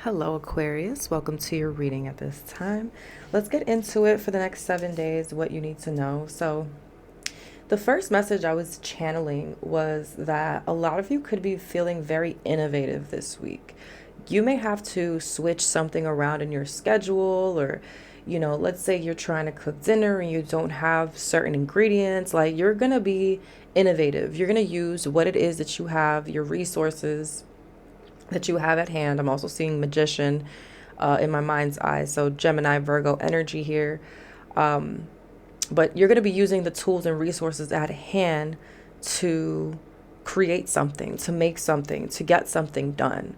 Hello, Aquarius. Welcome to your reading at this time. Let's get into it for the next 7 days, what you need to know. So, the first message I was channeling was that a lot of you could be feeling very innovative this week. You may have to switch something around in your schedule, or, let's say you're trying to cook dinner and you don't have certain ingredients. Like, you're going to be innovative. You're going to use what it is that you have, your resources that you have at hand. I'm also seeing magician in my mind's eye. So Gemini, Virgo energy here. But you're going to be using the tools and resources at hand to create something, to make something, to get something done.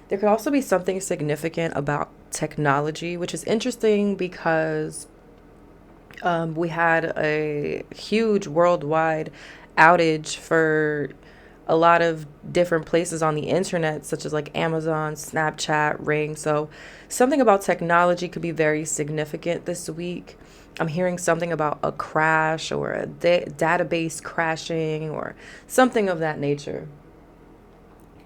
There could also be something significant about technology, which is interesting because we had a huge worldwide outage for a lot of different places on the internet, such as like Amazon, Snapchat, Ring. So something about technology could be very significant this week. I'm hearing something about a crash or a database crashing or something of that nature.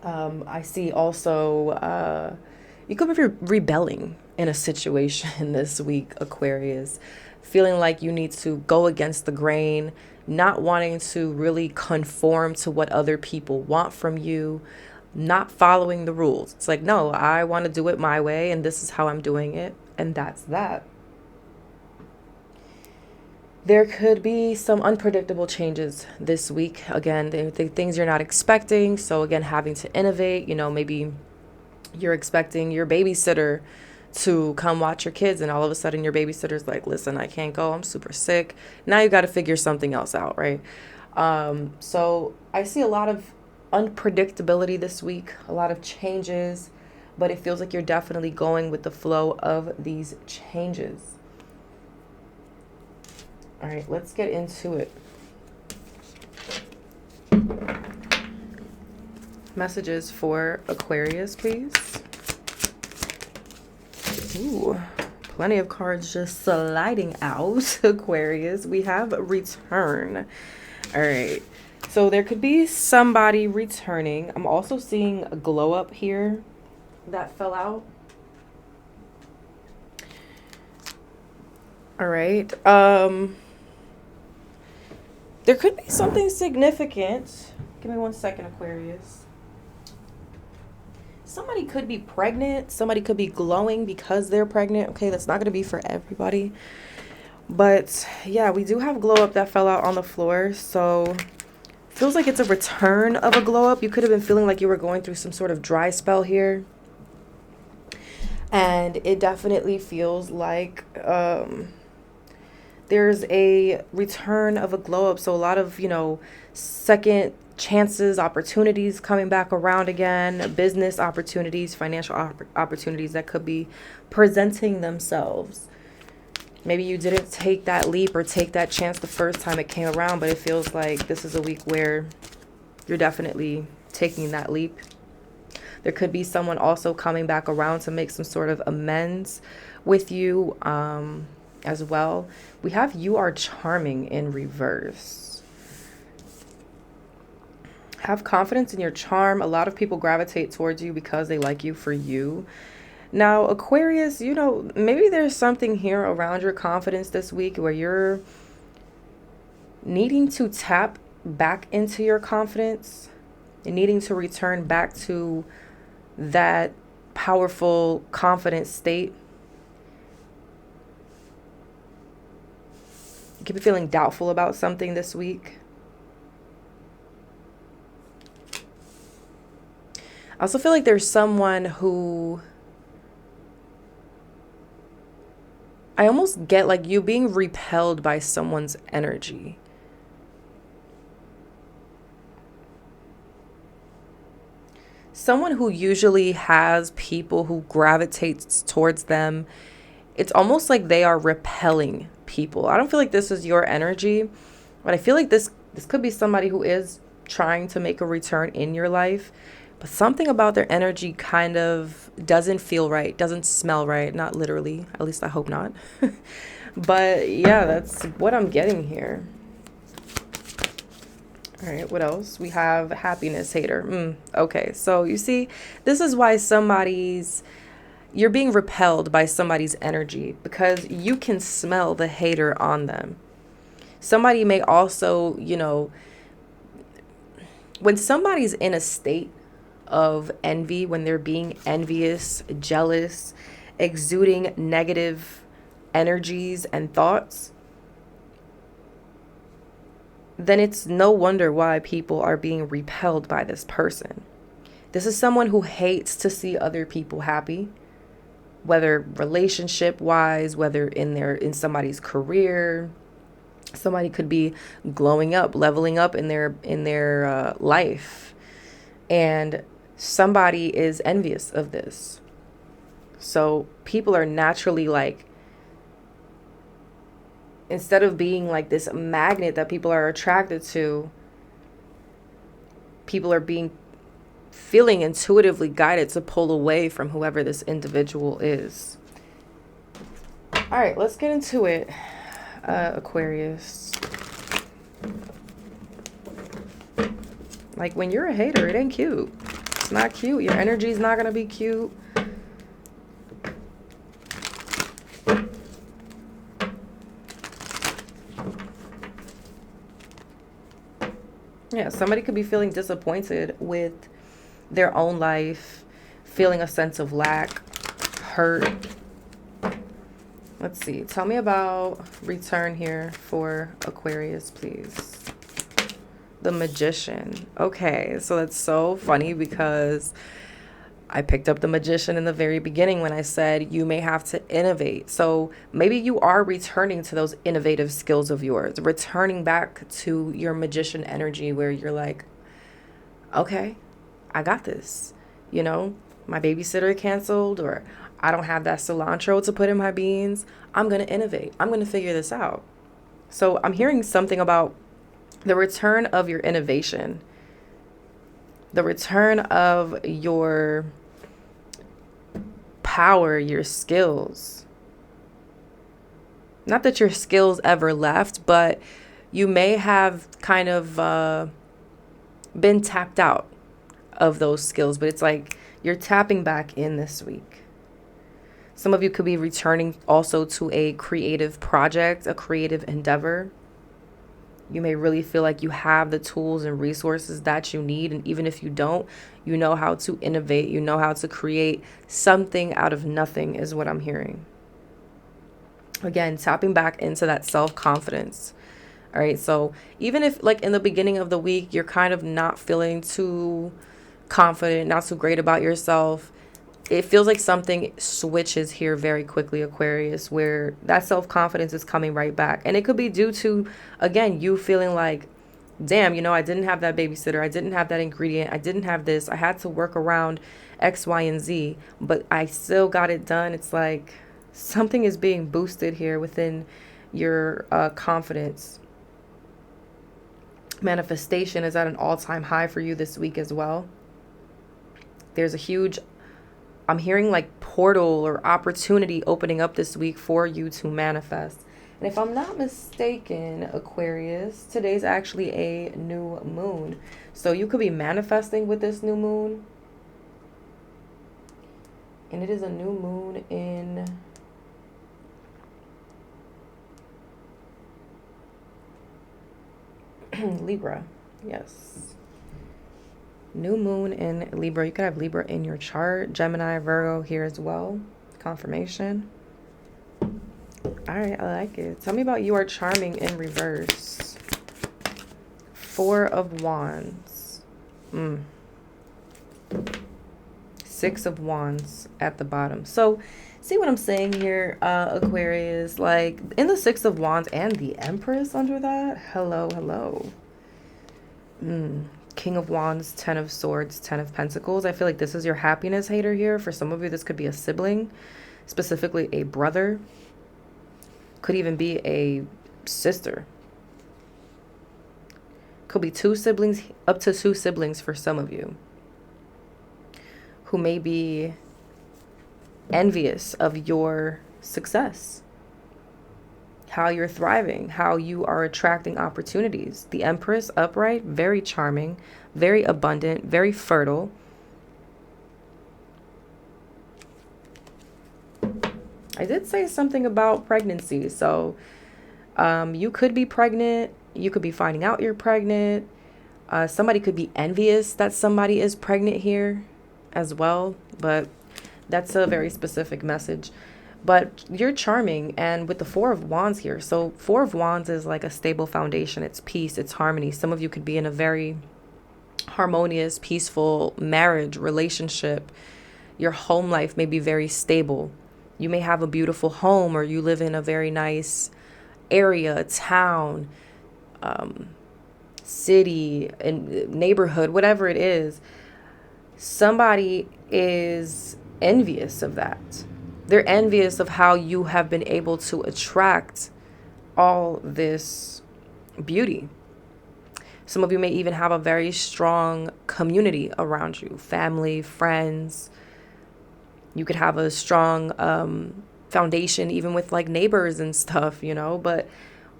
I see also you could be rebelling in a situation this week, Aquarius, feeling like you need to go against the grain, not wanting to really conform to what other people want from you, not following the rules. It's like, no, I want to do it my way, and this is how I'm doing it, and that's that. There could be some unpredictable changes this week. Again, the things you're not expecting. So, again, having to innovate, maybe you're expecting your babysitter to come watch your kids, and all of a sudden your babysitter's like, listen, I can't go, I'm super sick. Now you got to figure something else out, right? So I see a lot of unpredictability this week, a lot of changes, but it feels like you're definitely going with the flow of these changes. All right, let's get into it. Messages for Aquarius, please. Ooh, plenty of cards just sliding out, Aquarius. We have return. All right. So there could be somebody returning. I'm also seeing a glow up here that fell out. All right. There could be something significant. Give me 1 second, Aquarius. Somebody could be pregnant. Somebody could be glowing because they're pregnant. Okay, that's not going to be for everybody. But yeah, we do have glow up that fell out on the floor. So feels like it's a return of a glow up. You could have been feeling like you were going through some sort of dry spell here. And it definitely feels like there's a return of a glow up. So a lot of, second chances, opportunities coming back around again, business opportunities, financial opportunities that could be presenting themselves. Maybe you didn't take that leap or take that chance the first time it came around, but it feels like this is a week where you're definitely taking that leap. There could be someone also coming back around to make some sort of amends with you as well. We have you are charming in reverse. Have confidence in your charm. A lot of people gravitate towards you because they like you for you. Now, Aquarius, maybe there's something here around your confidence this week where you're needing to tap back into your confidence and needing to return back to that powerful, confident state. You could be feeling doubtful about something this week. I also feel like there's someone who I almost get like you being repelled by someone's energy. Someone who usually has people who gravitates towards them. It's almost like they are repelling people. I don't feel like this is your energy, but I feel like this could be somebody who is trying to make a return in your life. But something about their energy kind of doesn't feel right, doesn't smell right. Not literally, at least I hope not. But yeah, that's what I'm getting here. All right, what else? We have happiness hater. Okay, so you see, this is why you're being repelled by somebody's energy because you can smell the hater on them. Somebody may also, when somebody's in a state of envy, when they're being envious, jealous, exuding negative energies and thoughts, then it's no wonder why people are being repelled by this person. This is someone who hates to see other people happy, whether relationship wise, whether in somebody's career. Somebody could be glowing up, leveling up in their life, and somebody is envious of this. So people are naturally like, instead of being like this magnet that people are attracted to, people are feeling intuitively guided to pull away from whoever this individual is. All right, let's get into it, Aquarius. Like, when you're a hater, it ain't cute. It's not cute. Your energy's not going to be cute. Yeah, somebody could be feeling disappointed with their own life, feeling a sense of lack, hurt. Let's see. Tell me about return here for Aquarius, please. The Magician. Okay, so that's so funny because I picked up the Magician in the very beginning when I said you may have to innovate. So maybe you are returning to those innovative skills of yours, returning back to your Magician energy where you're like, okay, I got this. My babysitter canceled, or I don't have that cilantro to put in my beans. I'm going to innovate. I'm going to figure this out. So I'm hearing something about the return of your innovation, the return of your power, your skills. Not that your skills ever left, but you may have kind of been tapped out of those skills, but it's like you're tapping back in this week. Some of you could be returning also to a creative project, a creative endeavor. You may really feel like you have the tools and resources that you need. And even if you don't, you know how to innovate. You know how to create something out of nothing is what I'm hearing. Again, tapping back into that self-confidence. All right. So even if like in the beginning of the week, you're kind of not feeling too confident, not so great about yourself, it feels like something switches here very quickly, Aquarius, where that self-confidence is coming right back. And it could be due to, again, you feeling like, damn, I didn't have that babysitter. I didn't have that ingredient. I didn't have this. I had to work around X, Y, and Z, but I still got it done. It's like something is being boosted here within your confidence. Manifestation is at an all-time high for you this week as well. There's a huge, I'm hearing like portal or opportunity opening up this week for you to manifest. And if I'm not mistaken, Aquarius, today's actually a new moon. So you could be manifesting with this new moon. And it is a new moon in Libra. Yes. New moon in Libra. You could have Libra in your chart. Gemini, Virgo here as well. Confirmation. All right, I like it. Tell me about you are charming in reverse. Four of Wands. Six of Wands at the bottom. So see what I'm saying here, Aquarius? Like in the Six of Wands and the Empress under that. Hello, hello. King of Wands, Ten of Swords, Ten of Pentacles. I feel like this is your happiness hater here. For some of you, this could be a sibling, specifically a brother. Could even be a sister. Could be two siblings, up to two siblings for some of you, who may be envious of your success. how you're thriving, how you are attracting opportunities. The Empress upright, very charming, very abundant, very fertile. I did say something about pregnancy. So you could be pregnant. You could be finding out you're pregnant. Somebody could be envious that somebody is pregnant here as well. But that's a very specific message. But you're charming. And with the Four of Wands here. So Four of Wands is like a stable foundation. It's peace. It's harmony. Some of you could be in a very harmonious, peaceful marriage, relationship. Your home life may be very stable. You may have a beautiful home, or you live in a very nice area, town, city, and neighborhood, whatever it is. Somebody is envious of that. They're envious of how you have been able to attract all this beauty. Some of you may even have a very strong community around you, family, friends. You could have a strong foundation even with like neighbors and stuff, you know, but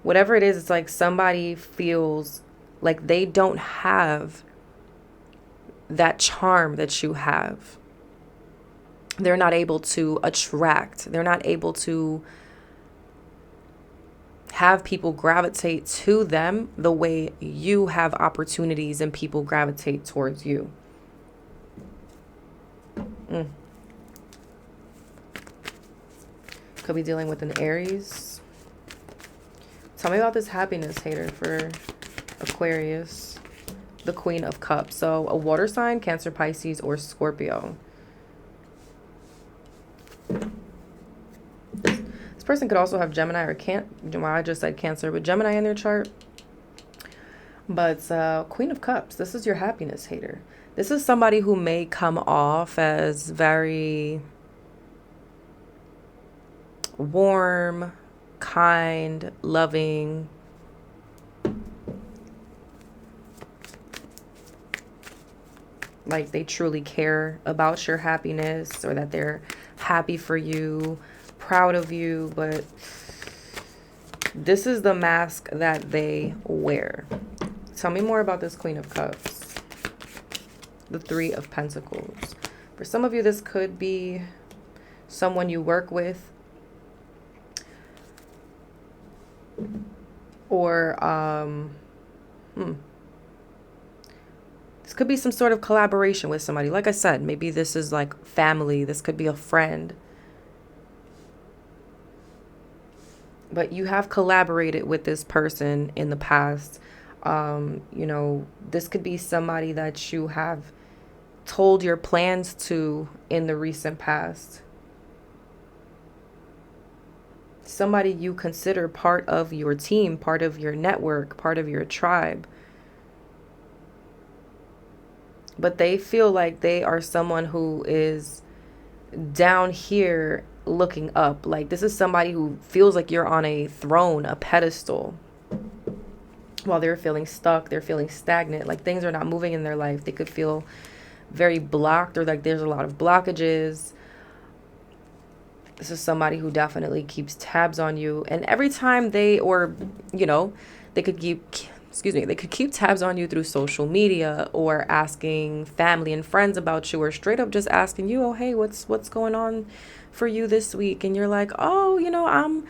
whatever it is, it's like somebody feels like they don't have that charm that you have. They're not able to attract. They're not able to have people gravitate to them the way you have opportunities and people gravitate towards you. Could be dealing with an Aries. Tell me about this happiness hater for Aquarius. The Queen of Cups. So a water sign, Cancer, Pisces, or Scorpio. This person could also have Gemini or well, I just said Cancer, but Gemini in their chart. But Queen of Cups, this is your happiness hater. This is somebody who may come off as very warm, kind, loving. Like they truly care about your happiness, or that they're happy for you, proud of you, but this is the mask that they wear. Tell me more about this Queen of Cups. The Three of Pentacles. For some of you, this could be someone you work with, or this could be some sort of collaboration with somebody. Like I said, maybe this is like family. This could be a friend. But you have collaborated with this person in the past. You know, this could be somebody that you have told your plans to in the recent past. Somebody you consider part of your team, part of your network, part of your tribe. But they feel like they are someone who is down here looking up. Like this is somebody who feels like you're on a throne, a pedestal, while they're feeling stuck, they're feeling stagnant, like things are not moving in their life. They could feel very blocked, or like there's a lot of blockages. This is somebody who definitely keeps tabs on you, and every time they, or you know, they could keep tabs on you through social media, or asking family and friends about you, or straight up just asking you, oh hey, what's going on for you this week? And you're like, oh, you know, I'm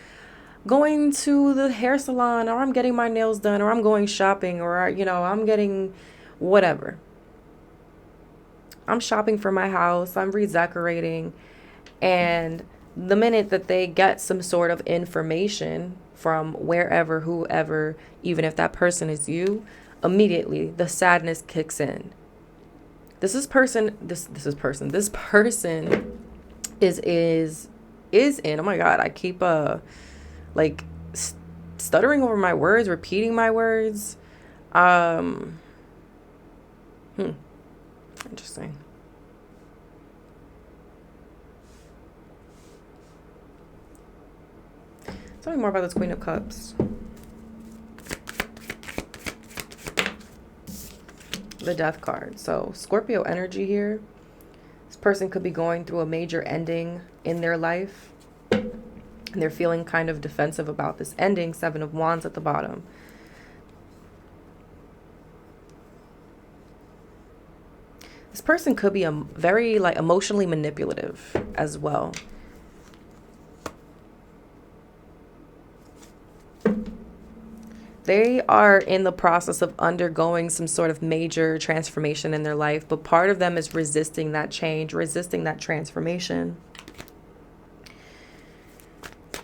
going to the hair salon, or I'm getting my nails done, or I'm going shopping, or you know, I'm getting whatever. I'm shopping for my house, I'm redecorating. And the minute that they get some sort of information from wherever, whoever, even if that person is you, immediately the sadness kicks in. This person is in, oh my God, I keep like stuttering over my words, repeating my words. Interesting. Tell me more about this Queen of Cups. The Death card. So Scorpio energy here. This person could be going through a major ending in their life. And they're feeling kind of defensive about this ending. Seven of Wands at the bottom. This person could be very like emotionally manipulative as well. They are in the process of undergoing some sort of major transformation in their life, but part of them is resisting that change, resisting that transformation.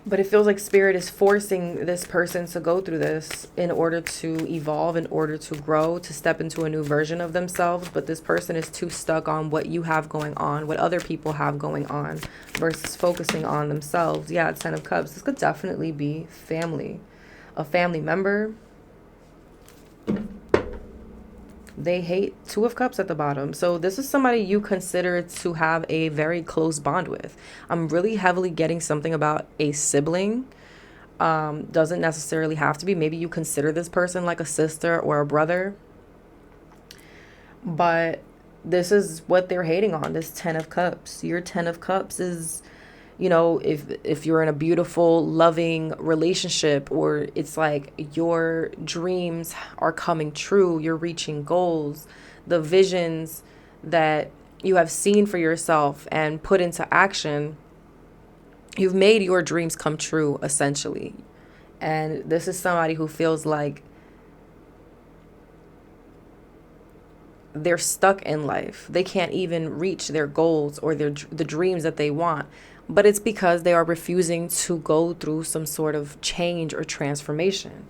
But it feels like Spirit is forcing this person to go through this in order to evolve, in order to grow, to step into a new version of themselves. But this person is too stuck on what you have going on, what other people have going on, versus focusing on themselves. Yeah, it's Ten of Cups. This could definitely be family. A family member. They hate Two of Cups at the bottom. So this is somebody you consider to have a very close bond with. I'm really heavily getting something about a sibling. Doesn't necessarily have to be. Maybe you consider this person like a sister or a brother. But this is what they're hating on, this Ten of Cups. Your Ten of Cups is, you know, if you're in a beautiful, loving relationship, or it's like your dreams are coming true, you're reaching goals, the visions that you have seen for yourself and put into action, you've made your dreams come true, essentially. And this is somebody who feels like they're stuck in life. They can't even reach their goals or the dreams that they want. But it's because they are refusing to go through some sort of change or transformation.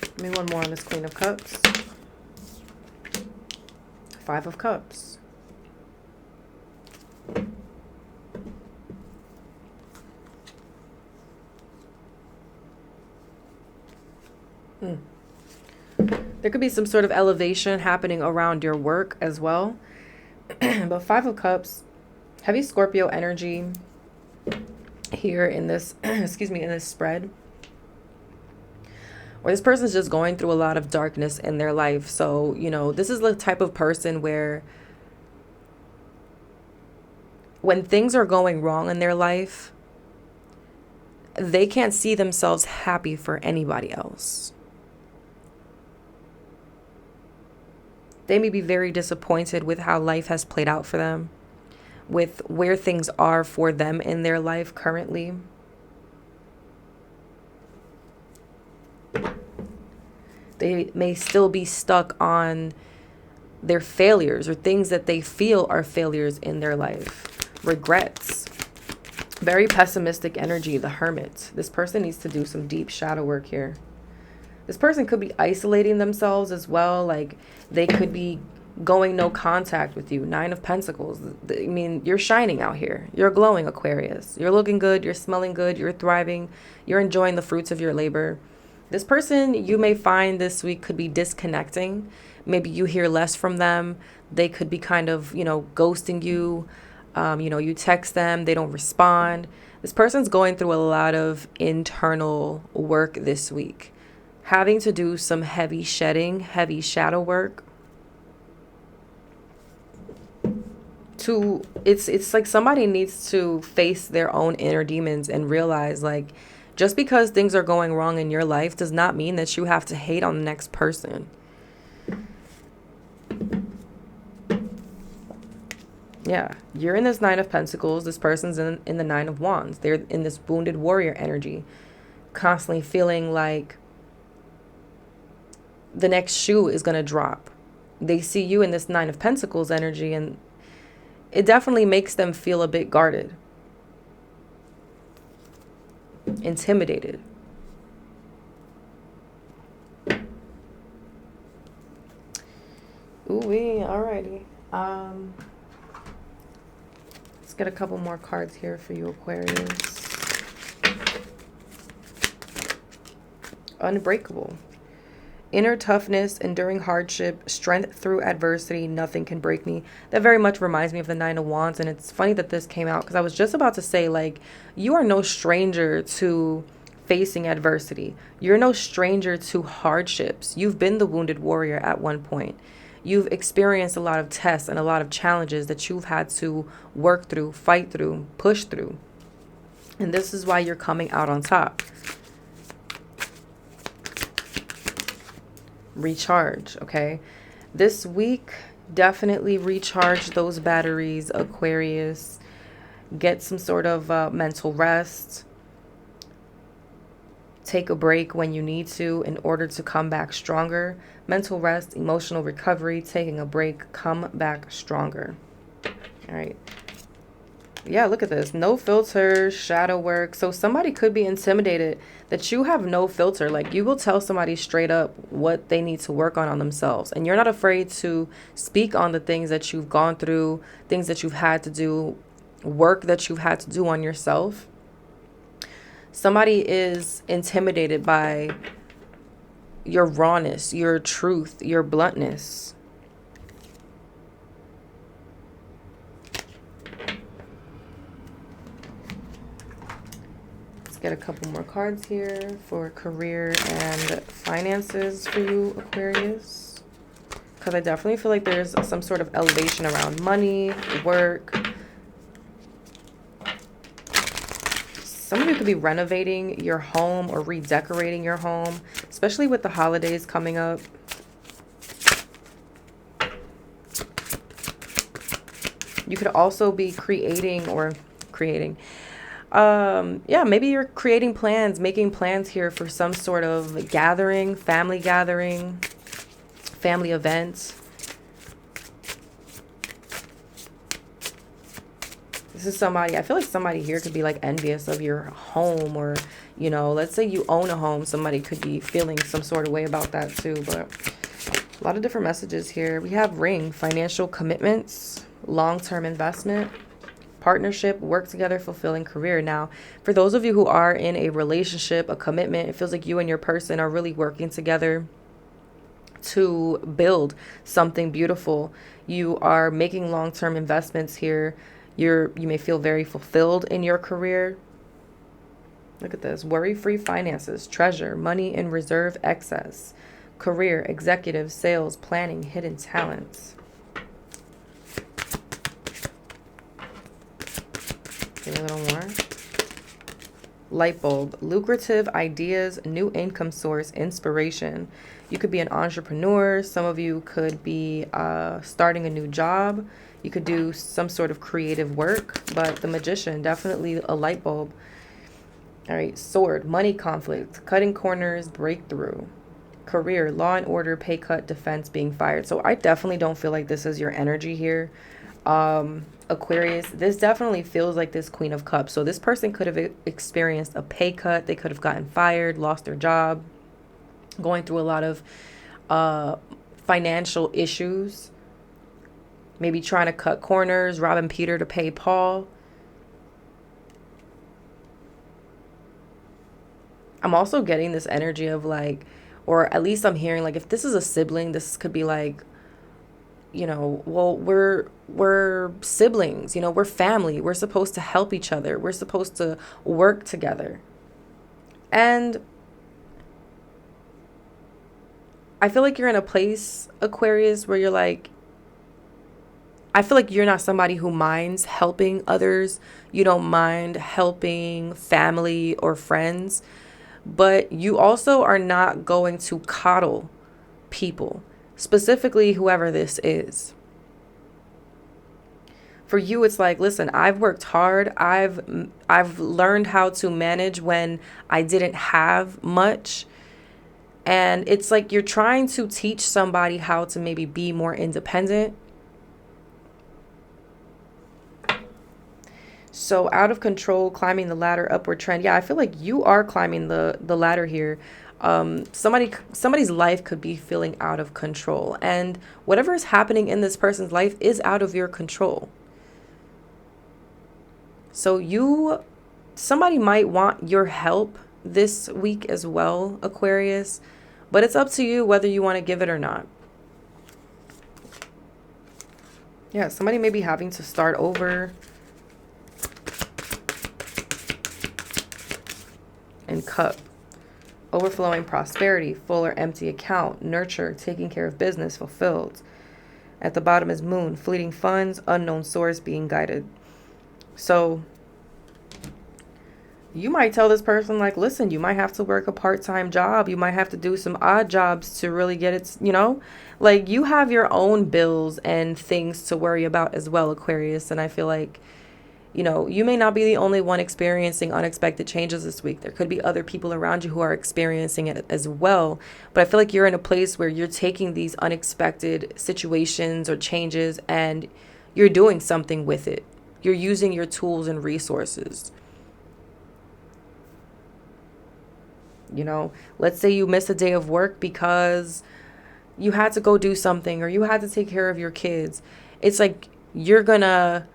Give me one more on this Queen of Cups. Five of Cups. There could be some sort of elevation happening around your work as well. But Five of Cups, heavy Scorpio energy here in this, excuse me, in this spread. Or this person's just going through a lot of darkness in their life. So, you know, this is the type of person where when things are going wrong in their life, they can't see themselves happy for anybody else. They may be very disappointed with how life has played out for them, with where things are for them in their life currently. They may still be stuck on their failures or things that they feel are failures in their life. Regrets. Very pessimistic energy, the Hermit. This person needs to do some deep shadow work here. This person could be isolating themselves as well. Like they could be going no contact with you. Nine of Pentacles. I mean, you're shining out here. You're glowing, Aquarius. You're looking good. You're smelling good. You're thriving. You're enjoying the fruits of your labor. This person you may find this week could be disconnecting. Maybe you hear less from them. They could be kind of, you know, ghosting you. You know, you text them. They don't respond. This person's going through a lot of internal work this week. Having to do some heavy shedding, heavy shadow work. It's like somebody needs to face their own inner demons and realize, like, just because things are going wrong in your life does not mean that you have to hate on the next person. Yeah, you're in this Nine of Pentacles. This person's in the Nine of Wands. They're in this wounded warrior energy, constantly feeling like the next shoe is going to drop. They see you in this Nine of Pentacles energy, and it definitely makes them feel a bit guarded, intimidated. Ooh-wee, alrighty. Let's get a couple more cards here for you, Aquarius. Unbreakable. Inner toughness, enduring hardship, strength through adversity, nothing can break me. That very much reminds me of the Nine of Wands. And it's funny that this came out because I was just about to say, like, you are no stranger to facing adversity. You're no stranger to hardships. You've been the wounded warrior at one point. You've experienced a lot of tests and a lot of challenges that you've had to work through, fight through, push through. And this is why you're coming out on top. Recharge, okay? This week, definitely recharge those batteries, Aquarius. Get some sort of mental rest. Take a break when you need to in order to come back stronger. Mental rest, emotional recovery, taking a break, come back stronger. All right. Yeah, look at this. No filter, shadow work. So somebody could be intimidated that you have no filter. Like, you will tell somebody straight up what they need to work on themselves. And you're not afraid to speak on the things that you've gone through, things that you've had to do, work that you've had to do on yourself. Somebody is intimidated by your rawness, your truth, your bluntness. Get a couple more cards here for career and finances for you, Aquarius, because I definitely feel like there's some sort of elevation around money, work. Some of you could be renovating your home or redecorating your home, especially with the holidays coming up. You could also be creating, yeah, maybe you're creating plans, making plans here for some sort of gathering, family event. This is somebody, I feel like somebody here could be like envious of your home, or, you know, let's say you own a home. Somebody could be feeling some sort of way about that too, but a lot of different messages here. We have ring, financial commitments, long-term investment, partnership, work together, fulfilling career. Now, for those of you who are in a relationship, a commitment, it feels like you and your person are really working together to build something beautiful. You are making long-term investments here. You may feel very fulfilled in your career. Look at this. Worry-free finances, treasure, money in reserve, excess, career, executive, sales, planning, hidden talents. A little more. Light bulb, lucrative ideas, new income source, inspiration. You could be an entrepreneur. Some of you could be starting a new job. You could do some sort of creative work, but the magician, definitely a light bulb. All right, sword, money conflict, cutting corners, breakthrough. Career, law and order, pay cut, defense, being fired. So I definitely don't feel like this is your energy here. Aquarius, this definitely feels like this Queen of Cups. So this person could have experienced a pay cut. They could have gotten fired, lost their job, going through a lot of financial issues. Maybe trying to cut corners, robbing Peter to pay Paul. I'm also getting this energy of like, or at least I'm hearing like, if this is a sibling, this could be like, you know, well, we're siblings, you know, we're family. We're supposed to help each other. We're supposed to work together. And I feel like you're in a place, Aquarius, where you're like, I feel like you're not somebody who minds helping others. You don't mind helping family or friends, but you also are not going to coddle people, specifically whoever this is. For you, it's like, listen, I've worked hard. I've learned how to manage when I didn't have much. And it's like you're trying to teach somebody how to maybe be more independent. So out of control, climbing the ladder, upward trend. Yeah, I feel like you are climbing the ladder here. Somebody's life could be feeling out of control. And whatever is happening in this person's life is out of your control. So somebody might want your help this week as well, Aquarius. But it's up to you whether you want to give it or not. Yeah, somebody may be having to start over. And cup, overflowing prosperity, full or empty account, nurture, taking care of business, fulfilled. At the bottom is Moon, fleeting funds, unknown source, being guided. So you might tell this person, like, listen, you might have to work a part-time job. You might have to do some odd jobs to really get it, like you have your own bills and things to worry about as well, Aquarius. And I feel like, you may not be the only one experiencing unexpected changes this week. There could be other people around you who are experiencing it as well. But I feel like you're in a place where you're taking these unexpected situations or changes and you're doing something with it. You're using your tools and resources. Let's say you miss a day of work because you had to go do something or you had to take care of your kids. It's like you're gonna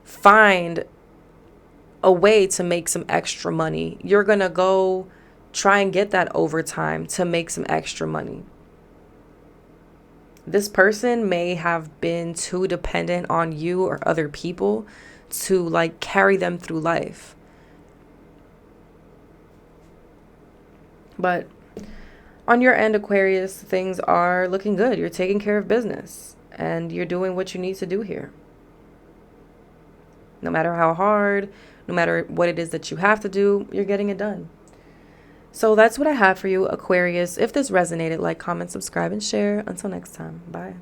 find a way to make some extra money. You're gonna go try and get that overtime to make some extra money. This person may have been too dependent on you or other people to like carry them through life. But on your end, Aquarius, things are looking good. You're taking care of business and you're doing what you need to do here. No matter how hard, no matter what it is that you have to do, you're getting it done. So that's what I have for you, Aquarius. If this resonated, like, comment, subscribe, and share. Until next time. Bye.